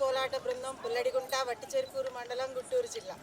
కోలాట బృందం పుల్లడిగుంట వట్టిచెరుకూరు మండలం గుంటూరు జిల్లా.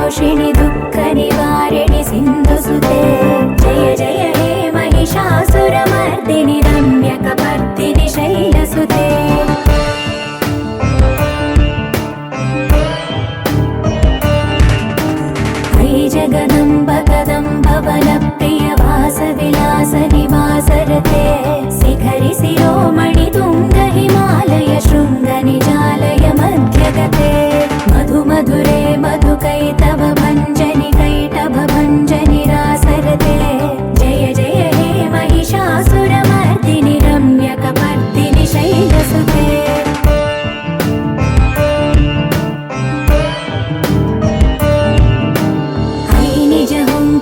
शोषिणि दुःख निवारिणि सिन्धुसुते जय जय हे महिषासुरमर्दिनि रम्यकपर्दिनि शैलसुते हरि जगदम्ब कदम्ब वनप्रिय वासविलास निवासरते शिखरि शिरोमणि तुङ्ग हिमालय शृङ्ग निजालय मध्यगते मधु मधुरे मधुकैतव भञ्जनि कैटभ भञ्जनि रासरते जय जय हे महिषासुरमर्दिनि रम्यकपर्दिनि शैलसुते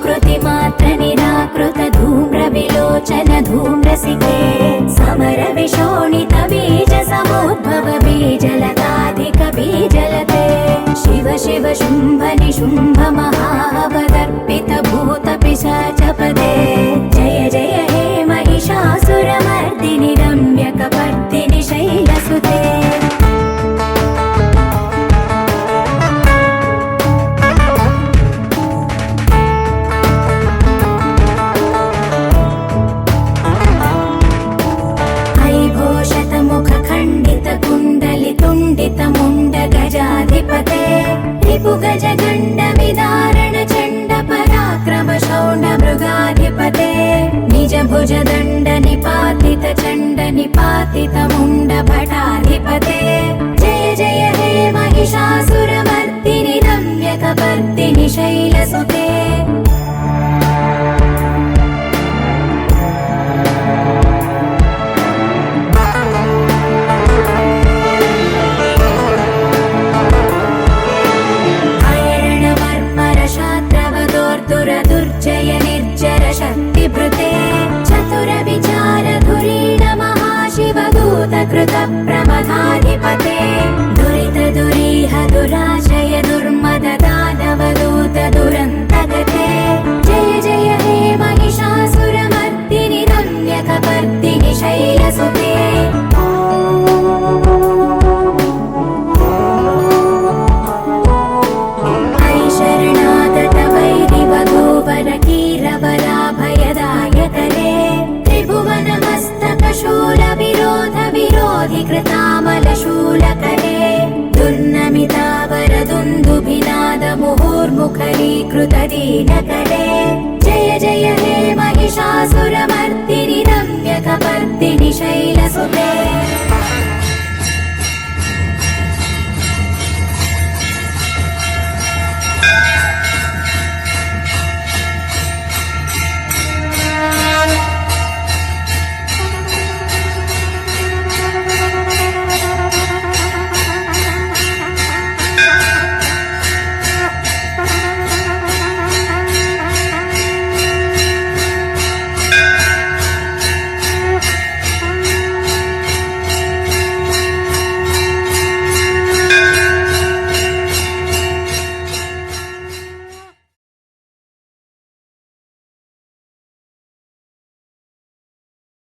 कृतिमात्र निराकृत धूम्र विलोचन धूम्रसिके समर विशोणित बीज समुद्भव बीजलताधिक बीजलते शिव शिव शुम्भ निशुम्भ महावदर्पित भूत पिशाच पदे जय जय हे महिषासुरमर्दिनि रम्यकपर्दिनि शैलसुते मुण्ड गजाधिपते रिपु गज गण्ड विदारण चण्ड पराक्रम शौण्ड मृगाधिपते निज भुज दण्ड निपातित चण्ड निपातित मुण्ड भटाधिपते जय जय हे महिषासुरमर्दिनि रम्यकपर्दिनि शैलसुते दुर्जय निर्जर शक्तिभृते चतुर विचार धुरीण महाशिवदूत कृत प्रमथाधिपते दुरित दुरीह दुराशय दुर्मद दानवदूत दुरन्तगते जय जय हे महिषासुरमर्दिनि रम्यकपर्दिनि शैलसुते कीरवराभयदायकरे त्रिभुवनमस्तकशूल विरोध विरोधि कृतामलशूलकरे दुर्नमितावर दुन्दुभिनाद मुहुर्मुखरीकृत दीनकरे जय जय हे महिषासुरमर्दिनि